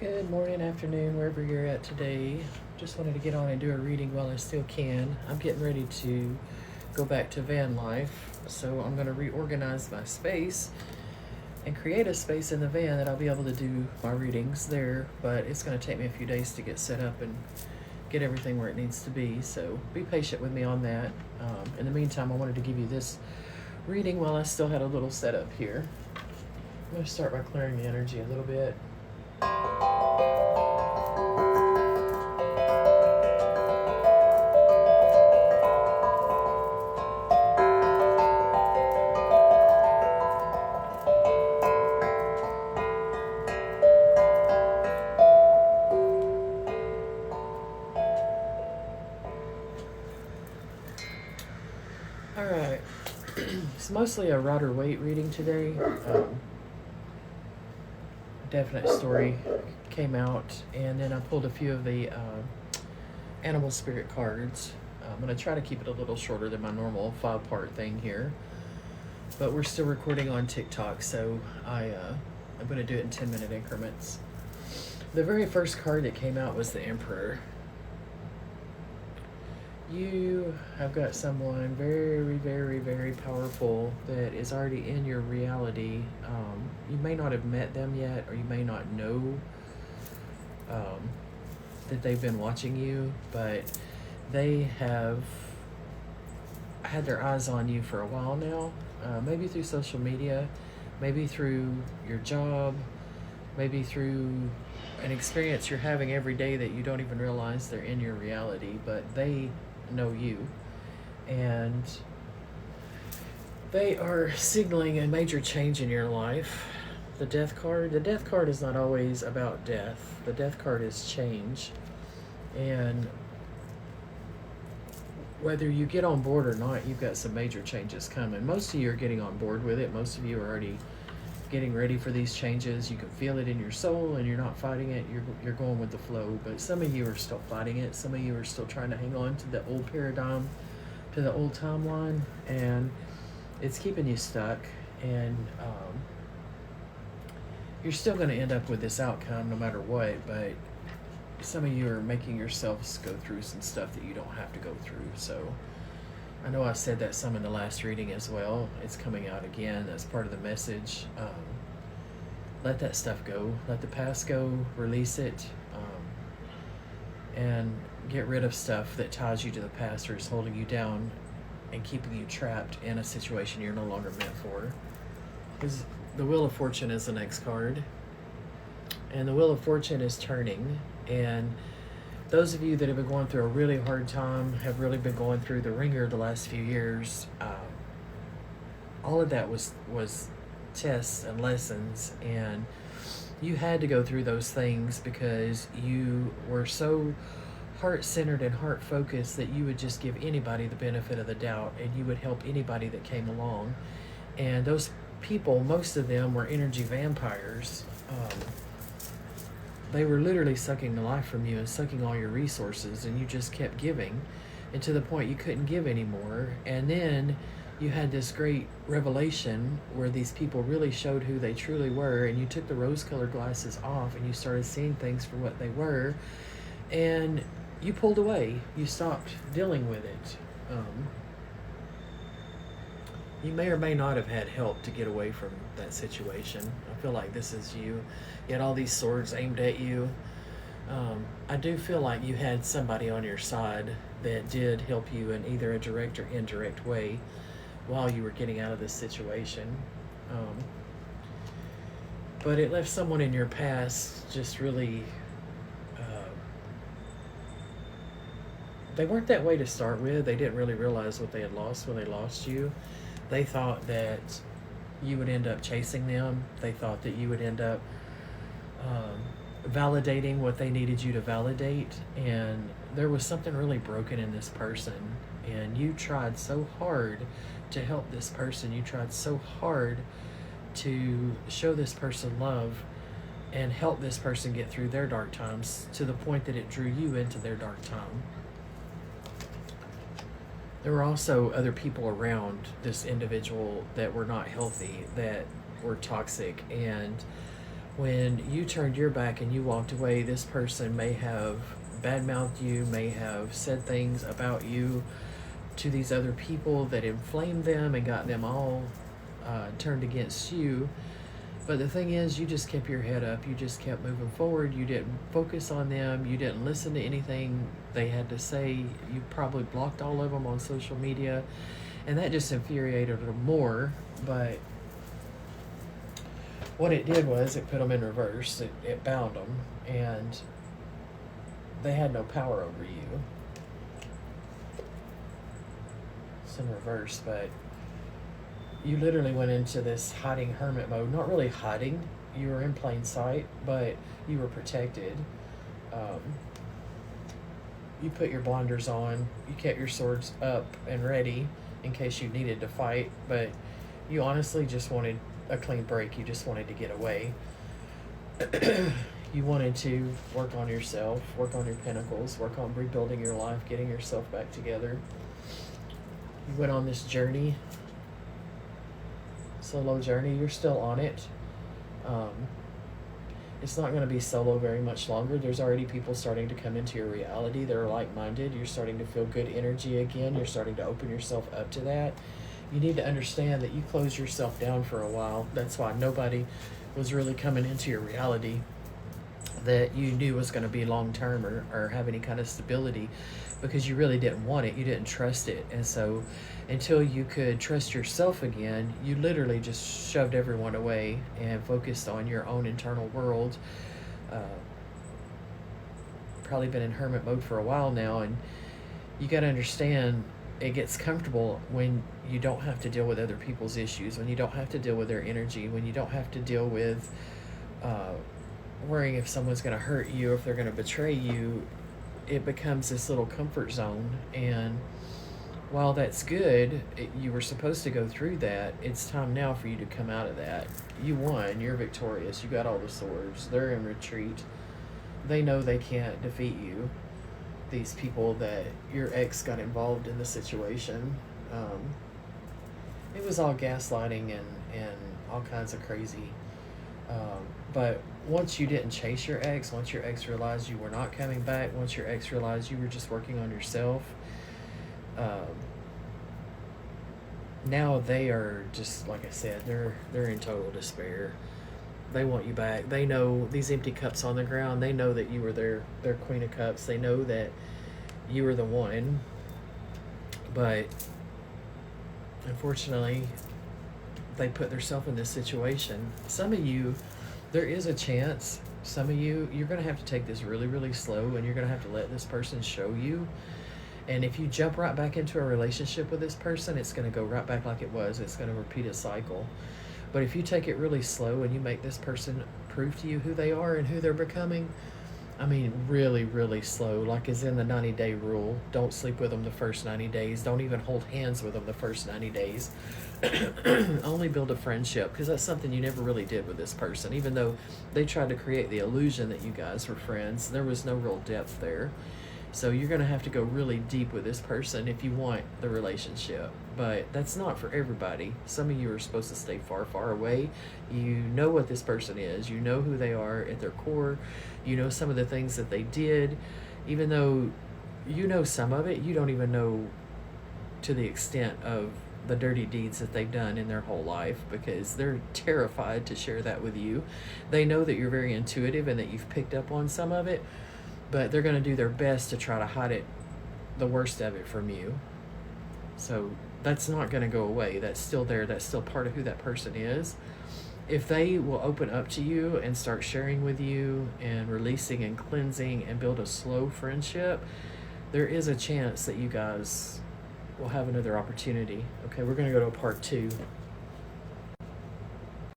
Good morning, afternoon, wherever you're at today. Just wanted to get on and do a reading while I still can. I'm getting ready to go back to van life, so I'm going to reorganize my space and create a space in the van that I'll be able to do my readings there, but it's going to take me a few days to get set up and get everything where it needs to be, so be patient with me on that. In the meantime, I wanted to give you this reading while I still had a little setup here. I'm going to start by clearing the energy a little bit. All right, it's mostly a Rider Waite reading today. Definite Story came out, and then I pulled a few of the animal spirit cards. I'm going to try to keep it a little shorter than my normal 5-part thing here, but we're still recording on TikTok, so I'm going to do it in 10-minute increments. The very first card that came out was the Emperor. You have got someone very, very, very powerful that is already in your reality. You may not have met them yet, or you may not know that they've been watching you, but they have had their eyes on you for a while now, maybe through social media, maybe through your job, maybe through an experience you're having every day that you don't even realize they're in your reality, but they know you, and they are signaling a major change in your life. The Death card is not always about death. The Death card is change, and whether you get on board or not, you've got some major changes coming. Most of you are getting on board with it. Most of you are already getting ready for these changes. You can feel it in your soul, and you're not fighting it. You're going with the flow. But some of you are still fighting it. Some of you are still trying to hang on to the old paradigm, to the old timeline, and it's keeping you stuck. And you're still going to end up with this outcome no matter what. But some of you are making yourselves go through some stuff that you don't have to go through. So I know I said that some in the last reading as well. It's coming out again as part of the message. Let that stuff go. Let the past go. Release it. And get rid of stuff that ties you to the past or is holding you down and keeping you trapped in a situation you're no longer meant for. Because the Wheel of Fortune is the next card. And the Wheel of Fortune is turning. And those of you that have been going through a really hard time, have really been going through the ringer the last few years, all of that was tests and lessons, and you had to go through those things because you were so heart-centered and heart-focused that you would just give anybody the benefit of the doubt, and you would help anybody that came along. And those people, most of them were energy vampires. They were literally sucking the life from you and sucking all your resources, and you just kept giving, and to the point you couldn't give anymore. And then you had this great revelation where these people really showed who they truly were, and you took the rose-colored glasses off and you started seeing things for what they were, and you pulled away. You stopped dealing with it. You may or may not have had help to get away from that situation. I feel like this is you. You had all these swords aimed at you. I do feel like you had somebody on your side that did help you in either a direct or indirect way while you were getting out of this situation. But it left someone in your past just really... they weren't that way to start with. They didn't really realize what they had lost when they lost you. They thought that you would end up chasing them. They thought that you would end up validating what they needed you to validate. And there was something really broken in this person. And you tried so hard to help this person. You tried so hard to show this person love and help this person get through their dark times to the point that it drew you into their dark time. There were also other people around this individual that were not healthy, that were toxic, and When you turned your back and you walked away, this person may have badmouthed you, may have said things about you to these other people that inflamed them and got them all turned against you. But the thing is, you just kept your head up. You just kept moving forward. You didn't focus on them. You didn't listen to anything they had to say. You probably blocked all of them on social media. And that just infuriated them more. But what it did was it put them in reverse. It bound them. And they had no power over you. It's in reverse, but you literally went into this hiding hermit mode. Not really hiding. You were in plain sight, but you were protected. You put your blinders on. You kept your swords up and ready in case you needed to fight, but you honestly just wanted a clean break. You just wanted to get away. You wanted to work on yourself, work on your pinnacles, work on rebuilding your life, getting yourself back together. You went on this journey, solo journey. You're still on it. It's not going to be solo very much longer. There's already people starting to come into your reality that are like-minded. You're starting to feel good energy again. You're starting to open yourself up to that. You need to understand that you closed yourself down for a while. That's why nobody was really coming into your reality that you knew was going to be long-term or have any kind of stability, because you really didn't want it. You didn't trust it. And so until you could trust yourself again, you literally just shoved everyone away and focused on your own internal world. Probably been in hermit mode for a while now, and you got to understand it gets comfortable when you don't have to deal with other people's issues, when you don't have to deal with their energy, when you don't have to deal with worrying if someone's going to hurt you, if they're going to betray you. It becomes this little comfort zone. And while that's good, you were supposed to go through that. It's time now for you to come out of that. You won. You're victorious. You got all the swords. They're in retreat. They know they can't defeat you. These people that your ex got involved in the situation. It was all gaslighting and all kinds of crazy. But once you didn't chase your ex, once your ex realized you were not coming back, once your ex realized you were just working on yourself, now they are just, like I said, they're in total despair. They want you back. They know these empty cups on the ground. They know that you were their Queen of Cups. They know that you were the one. But unfortunately, they put themselves in this situation. Some of you, there is a chance. Some of you, you're going to have to take this really, really slow, and you're going to have to let this person show you. And if you jump right back into a relationship with this person, it's going to go right back like it was. It's going to repeat a cycle. But if you take it really slow and you make this person prove to you who they are and who they're becoming, I mean, really, really slow, like as in the 90-day rule. Don't sleep with them the first 90 days. Don't even hold hands with them the first 90 days. Only build a friendship, because that's something you never really did with this person. Even though they tried to create the illusion that you guys were friends, there was no real depth there. So you're going to have to go really deep with this person if you want the relationship. But that's not for everybody. Some of you are supposed to stay far, far away. You know what this person is. You know who they are at their core. You know some of the things that they did. Even though you know some of it, you don't even know to the extent of the dirty deeds that they've done in their whole life, because they're terrified to share that with you. They know that you're very intuitive and that you've picked up on some of it, but they're going to do their best to try to hide it, the worst of it, from you. So that's not going to go away. That's still there. That's still part of who that person is. If they will open up to you and start sharing with you and releasing and cleansing and build a slow friendship, there is a chance that you guys will have another opportunity. Okay, we're going to go to part 2.